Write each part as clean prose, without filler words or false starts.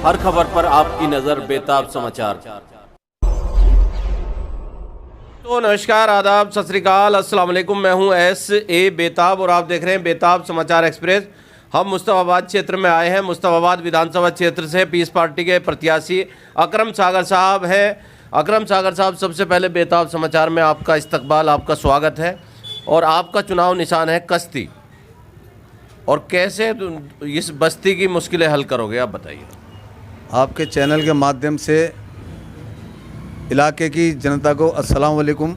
हर खबर पर आपकी नजर बेताब समाचार। तो नमस्कार, आदाब, सत श्री अकाल, अस्सलाम वालेकुम। मैं हूं S.A. बेताब और आप देख रहे हैं बेताब समाचार एक्सप्रेस। हम मुस्तफाबाद क्षेत्र में आए हैं। मुस्तफाबाद विधानसभा क्षेत्र से पीस पार्टी के प्रत्याशी अकरम सागर साहब हैं। अकरम सागर साहब, सबसे पहले बेताब समाचार में आपका इस्तकबाल, आपका स्वागत है। और आपका चुनाव निशान है कश्ती, और कैसे इस बस्ती की मुश्किलें हल करोगे, आप बताइए। आपके चैनल के माध्यम से इलाके की जनता को अस्सलाम वालेकुम,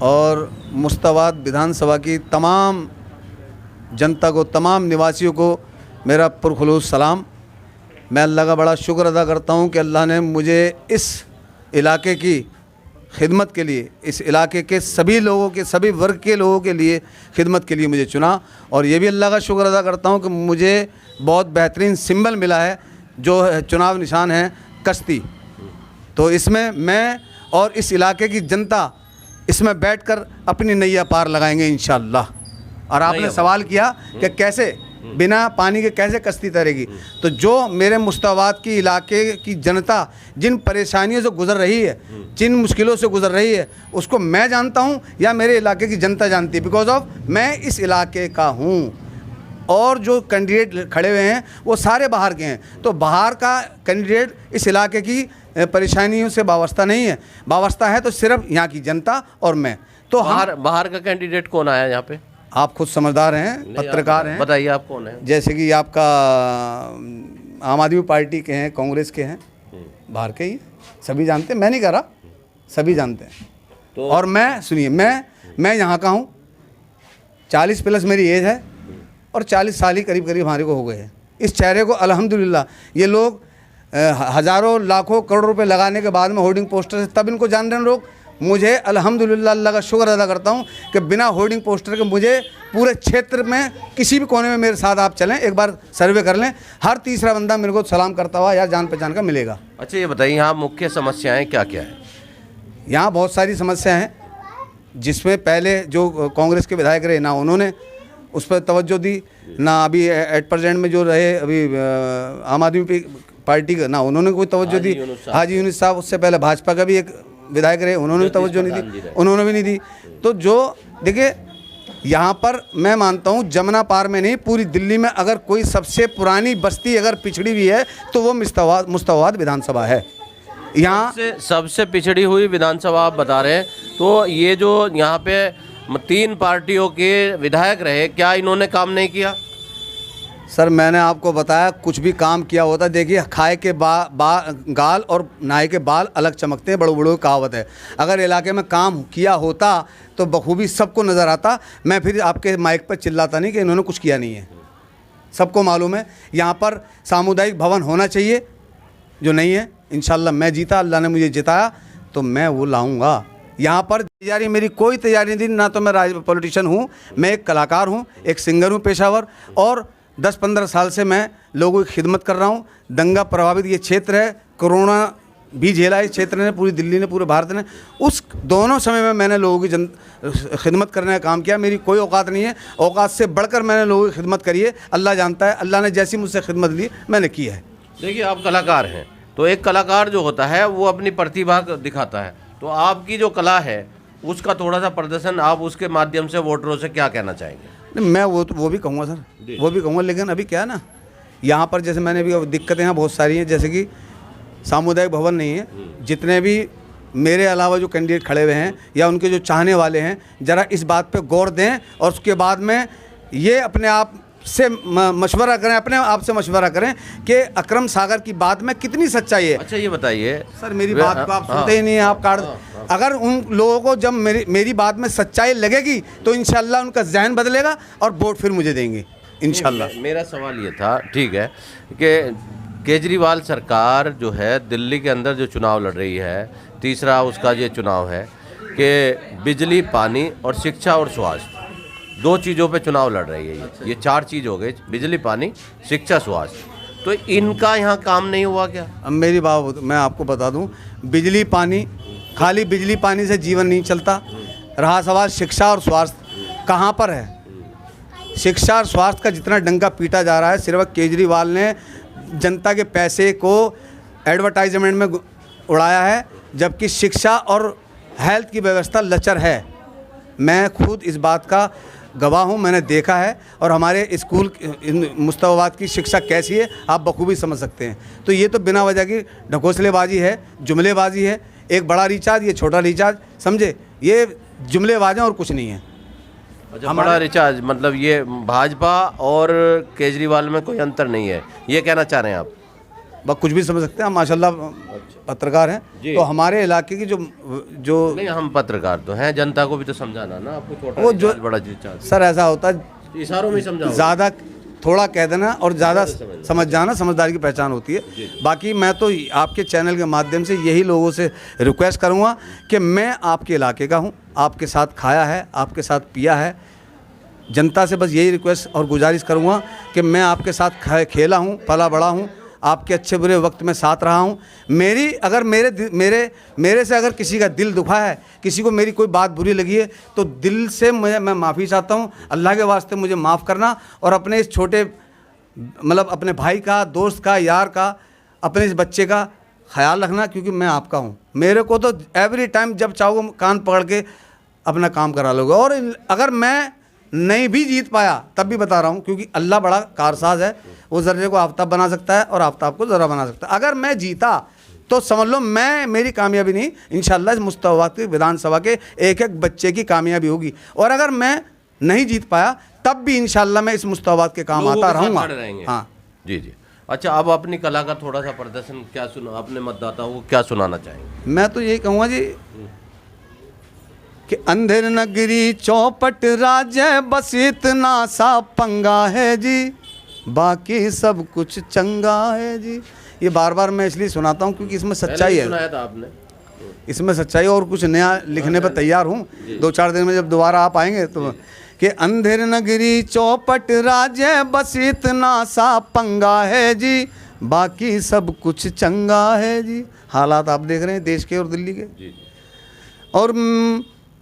और मुस्तफाबाद विधानसभा की तमाम जनता को, तमाम निवासियों को मेरा पुरखुलूस सलाम। मैं अल्लाह का बड़ा शुक्र अदा करता हूं कि अल्लाह ने मुझे इस इलाके की खिदमत के लिए, इस इलाके के सभी लोगों के, सभी वर्ग के लोगों के लिए खिदमत के लिए मुझे चुना। और ये भी अल्लाह का शुक्र अदा करता हूं कि मुझे बहुत बेहतरीन सिंबल मिला है, जो चुनाव निशान है कश्ती। तो इसमें मैं और इस इलाके की जनता इसमें बैठकर अपनी नैया पार लगाएंगे इंशाअल्लाह। और आपने सवाल किया कि कैसे बिना पानी के कैसे कश्ती तैरेगी, तो जो मेरे मुस्तफाबाद की इलाके की जनता जिन परेशानियों से गुजर रही है, जिन मुश्किलों से गुजर रही है, उसको मैं जानता हूं या मेरे इलाके की जनता जानती है, बिकॉज ऑफ मैं इस इलाके का हूं। और जो कैंडिडेट खड़े हुए हैं वो सारे बाहर के हैं, तो बाहर का कैंडिडेट इस इलाके की परेशानियों से वाबस्ता नहीं है। वाबस्ता है तो सिर्फ यहाँ की जनता और मैं। तो बाहर का कैंडिडेट कौन आया यहाँ पे? आप खुद समझदार हैं, पत्रकार हैं, बताइए आप कौन है। जैसे कि आपका आम आदमी पार्टी के हैं, कांग्रेस के हैं, बाहर के ही सभी जानते हैं, मैं नहीं कह रहा, सभी जानते हैं। तो और मैं, सुनिए, मैं यहाँ का हूँ, 40 प्लस मेरी एज है और 40 साल ही करीब करीब हमारे को हो गए हैं। इस चेहरे को अल्हम्दुलिल्लाह ये लोग हज़ारों लाखों करोड़ रुपए लगाने के बाद में होर्डिंग पोस्टर से तब इनको जान रहे हैं लोग। मुझे अल्हम्दुलिल्लाह अल्लाह का शुक्र अदा करता हूँ कि बिना होर्डिंग पोस्टर के मुझे पूरे क्षेत्र में किसी भी कोने में मेरे साथ आप चलें, एक बार सर्वे कर लें, हर तीसरा बंदा मेरे को सलाम करता हुआ या जान पहचान का मिलेगा। अच्छा, ये बताइए यहाँ मुख्य समस्याएं क्या क्या है? यहाँ बहुत सारी समस्याएँ हैं, जिसमें पहले जो कांग्रेस के विधायक रहे ना उन्होंने उस पर तवज्जो दी, ना अभी एट प्रेजेंट में जो रहे अभी आम आदमी पार्टी का, ना उन्होंने कोई तवज्जो दी। हाजी यूनुस साहब, उससे पहले भाजपा का भी एक विधायक रहे, उन्होंने भी तवज्जो नहीं दी, उन्होंने भी नहीं दी। तो जो देखिए, यहाँ पर मैं मानता हूँ जमुना पार में नहीं, पूरी दिल्ली में अगर कोई सबसे पुरानी बस्ती अगर पिछड़ी हुई है तो वो मुस्तफाबाद विधानसभा है। यहाँ सबसे पिछड़ी हुई विधानसभा आप बता रहे हैं, तो ये जो यहाँ पे 3 पार्टियों के विधायक रहे, क्या इन्होंने काम नहीं किया? सर, मैंने आपको बताया कुछ भी काम किया होता। देखिए, खाए के गाल और नहाए के बाल अलग चमकते हैं, बड़ों बड़ों कहावत है। अगर इलाके में काम किया होता तो बखूबी सबको नज़र आता। मैं फिर आपके माइक पर चिल्लाता नहीं कि इन्होंने कुछ किया नहीं है, सबको मालूम है। यहाँ पर सामुदायिक भवन होना चाहिए, जो नहीं है। इंशाल्लाह मैं जीता, अल्लाह ने मुझे जिताया तो मैं वो लाऊँगा। यहाँ पर तैयारी मेरी कोई तैयारी नहीं थी, ना तो मैं पॉलिटिशियन हूँ, मैं एक कलाकार हूँ, एक सिंगर हूँ पेशावर, और 10-15 साल से मैं लोगों की खिदमत कर रहा हूँ। दंगा प्रभावित ये क्षेत्र है, कोरोना भी झेला इस क्षेत्र ने, पूरी दिल्ली ने, पूरे भारत ने। उस दोनों समय में मैंने लोगों की खिदमत करने का काम किया। मेरी कोई औकात नहीं है, औकात से बढ़कर मैंने लोगों की खिदमत करी है। अल्लाह जानता है, अल्लाह ने जैसी मुझसे खिदमत ली मैंने की है। देखिए, आप कलाकार हैं, तो एक कलाकार जो होता है वो अपनी प्रतिभा दिखाता है, तो आपकी जो कला है उसका थोड़ा सा प्रदर्शन आप उसके माध्यम से वोटरों से क्या कहना चाहेंगे? नहीं, मैं वो भी कहूँगा सर, वो भी कहूँगा, लेकिन अभी क्या है ना, यहाँ पर जैसे मैंने भी दिक्कतें यहाँ बहुत सारी हैं, जैसे कि सामुदायिक भवन नहीं है। जितने भी मेरे अलावा जो कैंडिडेट खड़े हुए हैं या उनके जो चाहने वाले हैं, ज़रा इस बात पे गौर दें और उसके बाद में ये अपने आप से मशवरा करें, अपने आप से मशवरा करें कि अकरम सागर की बात में कितनी सच्चाई है। अच्छा, ये बताइए सर, मेरी बात को आप सुनते ही नहीं हैं, आप काट। अगर उन लोगों को जब मेरी बात में सच्चाई लगेगी तो इंशाल्लाह उनका जहन बदलेगा और वोट फिर मुझे देंगे इंशाल्लाह। मेरा सवाल ये था, ठीक है, कि केजरीवाल सरकार जो है दिल्ली के अंदर जो चुनाव लड़ रही है, तीसरा उसका ये चुनाव है कि बिजली, पानी और शिक्षा और स्वास्थ्य, 2 चीज़ों पे चुनाव लड़ रही है। ये 4 चीज़ हो गई, बिजली, पानी, शिक्षा, स्वास्थ्य। तो इनका यहाँ काम नहीं हुआ क्या? अब मेरी बात मैं आपको बता दूं, बिजली पानी, खाली बिजली पानी से जीवन नहीं चलता। रहा सवाल शिक्षा और स्वास्थ्य, कहाँ पर है? शिक्षा और स्वास्थ्य का जितना डंका पीटा जा रहा है, सिर्फ केजरीवाल ने जनता के पैसे को एडवर्टाइजमेंट में उड़ाया है, जबकि शिक्षा और हेल्थ की व्यवस्था लचर है। मैं खुद इस बात का गवाह हूँ, मैंने देखा है। और हमारे स्कूल मुस्तफाबाद की शिक्षा कैसी है आप बखूबी समझ सकते हैं। तो ये तो बिना वजह की ढकोसलेबाजी है, जुमलेबाजी है। एक बड़ा रिचार्ज, ये छोटा रिचार्ज, समझे, ये जुमलेबाज हैं और कुछ नहीं है। अच्छा, बड़ा रिचार्ज मतलब ये भाजपा और केजरीवाल में कोई अंतर नहीं है, ये कहना चाह रहे हैं आप? बस कुछ भी समझ सकते हैं, हम माशाल्लाह पत्रकार हैं। तो हमारे इलाके की जो नहीं, हम पत्रकार तो हैं, जनता को भी तो समझाना ना आपको। छोटा वो जो बड़ा रिचार्ज सर ऐसा होता है, इशारों में समझाओ, ज़्यादा थोड़ा कह देना और ज़्यादा समझ जाना समझदारी की पहचान होती है। बाकी मैं तो आपके चैनल के माध्यम से यही लोगों से रिक्वेस्ट करूँगा कि मैं आपके इलाके का हूँ, आपके साथ खाया है, आपके साथ पिया है। जनता से बस यही रिक्वेस्ट और गुजारिश करूँगा कि मैं आपके साथ खेला हूँ, पला बड़ा हूँ, आपके अच्छे बुरे वक्त में साथ रहा हूँ। मेरे से अगर किसी का दिल दुखा है, किसी को मेरी कोई बात बुरी लगी है, तो दिल से मैं माफ़ी चाहता हूँ। अल्लाह के वास्ते मुझे माफ़ करना और अपने इस छोटे मतलब अपने भाई का, दोस्त का, यार का, अपने इस बच्चे का ख्याल रखना, क्योंकि मैं आपका हूँ। मेरे को तो एवरी टाइम जब चाहो कान पकड़ के अपना काम करा लोगे। और अगर मैं नहीं भी जीत पाया तब भी बता रहा हूँ, क्योंकि अल्लाह बड़ा कारसाज है, वो ज़र्रे को आफ्ताब बना सकता है और आफ्ताब को ज़रा बना सकता है। अगर मैं जीता तो समझ लो मेरी कामयाबी नहीं, इंशाअल्लाह इस मुस्तफाबाद की विधानसभा के एक एक बच्चे की कामयाबी होगी। और अगर मैं नहीं जीत पाया तब भी इंशाअल्लाह मैं इस मुस्तफाबाद के काम आता रहूँगा। हाँ जी जी। अच्छा, अब अपनी कला का थोड़ा सा प्रदर्शन क्या सुना, अपने मतदाताओं को क्या सुनाना चाहेंगे? मैं तो यही कहूँगा जी कि अंधेर नगरी चौपट राज्य, बस इतना सा पंगा है जी, बाकी सब कुछ चंगा है जी। ये बार बार मैं इसलिए सुनाता हूँ क्योंकि इसमें सच्चाई है। सुनाया था आपने? इसमें सच्चाई और कुछ नया लिखने पर तैयार हूँ। 2-4 दिन में जब दोबारा आप आएंगे तो कि अंधेर नगरी चौपट राज्य, बस इतना सा पंगा है जी, बाकी सब कुछ चंगा है जी। हालात आप देख रहे हैं देश के और दिल्ली के। और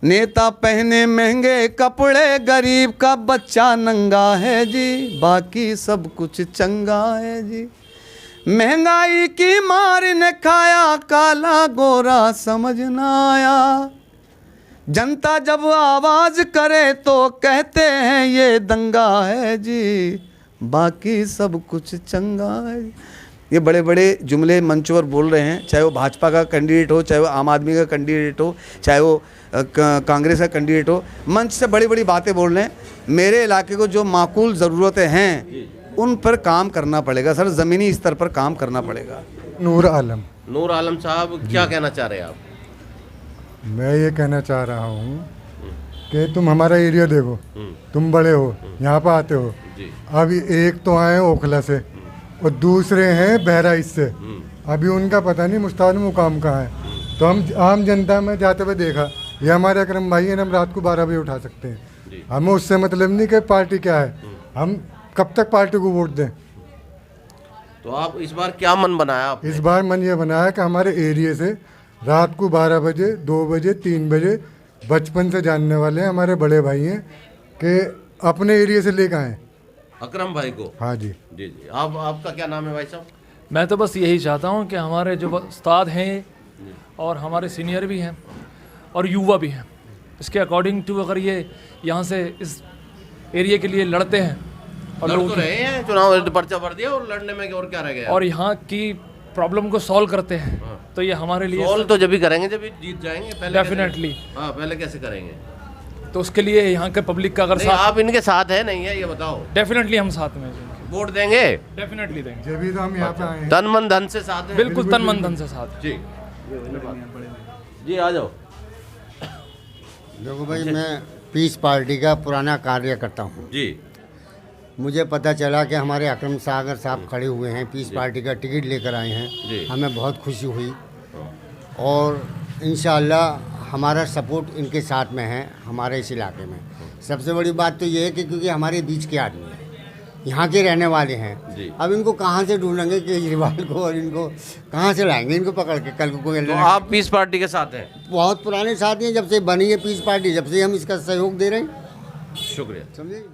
नेता पहने महंगे कपड़े, गरीब का बच्चा नंगा है जी, बाकी सब कुछ चंगा है जी। महंगाई की मार ने खाया काला गोरा समझ ना आया, जनता जब आवाज़ करे तो कहते हैं ये दंगा है जी, बाकी सब कुछ चंगा है। ये बड़े बड़े जुमले मंचों पर बोल रहे हैं, चाहे वो भाजपा का कैंडिडेट हो, चाहे वो आम आदमी का कैंडिडेट हो, चाहे वो कांग्रेस का कैंडिडेट हो, मंच से बड़ी बड़ी बातें बोल रहे हैं। मेरे इलाके को जो माकूल ज़रूरतें हैं उन पर काम करना पड़ेगा सर, ज़मीनी स्तर पर काम करना पड़ेगा। नूर आलम साहब, क्या कहना चाह रहे हैं आप? मैं ये कहना चाह रहा हूँ कि तुम हमारा एरिया देखो, तुम बड़े हो, यहाँ पर आते हो। अभी एक तो आए ओखला से और दूसरे हैं बहराइच से। अभी उनका पता नहीं मुस्ताद मुकाम कहाँ है। तो हम आम जनता में जाते हुए देखा, ये हमारे अकरम भाई हैं, हम रात को 12 बजे उठा सकते हैं। हमें उससे मतलब नहीं कि पार्टी क्या है, हम कब तक पार्टी को वोट दें। तो आप इस बार क्या मन बनाया आपने? इस बार मन ये बनाया कि हमारे एरिया से रात को 12 बजे, 2 बजे, 3 बजे बचपन से जानने वाले हैं, हमारे बड़े भाई हैं, कि अपने एरिया से लेकर आएँ अकरम भाई को। हाँ जी जी जी। आपका क्या नाम है भाई साहब? मैं तो बस यही चाहता हूँ कि हमारे जो उस्ताद हैं और हमारे सीनियर भी हैं और युवा भी हैं, इसके अकॉर्डिंग टू अगर ये यहाँ से इस एरिया के लिए लड़ते हैं और लड़ लोग तो रहे हैं, चुनाव पर्चा भर दिया और लड़ने में और क्या रह गया? और यहाँ की प्रॉब्लम को सॉल्व करते हैं, तो ये हमारे लिए सॉल्व तो जब भी करेंगे जब जीत जाएंगे। पहले डेफिनेटली। हाँ, पहले कैसे करेंगे? तो उसके लिए यहाँ के पब्लिक का अगर नहीं, आप इनके साथ है नहीं है ये बताओ? डेफिनेटली हम साथ में हैं, वोट देंगे? डेफिनेटली देंगे। जब भी तो हम यहाँ पे आए हैं। तन मन धन से साथ हैं? बिल्कुल तन मन धन से साथ। जी जी, आ जाओ। देखो भाई, मैं पीस पार्टी का पुराना कार्यकर्ता हूँ जी। मुझे पता चला कि हमारे अकरम सागर साहब खड़े हुए हैं, पीस पार्टी का टिकट लेकर आए हैं। हमें बहुत खुशी हुई और इंशाअल्लाह हमारा सपोर्ट इनके साथ में है हमारे इस इलाके में। सबसे बड़ी बात तो ये है कि क्योंकि हमारे बीच के आदमी हैं, यहाँ के रहने वाले हैं। अब इनको कहाँ से ढूंढेंगे केजरीवाल को, और इनको कहाँ से लाएंगे इनको पकड़ के? कल को कोई तो आप पीस पार्टी के साथ हैं? बहुत पुराने साथी हैं, जब से बनी है पीस पार्टी, जब से हम इसका सहयोग दे रहे हैं। शुक्रिया। समझे?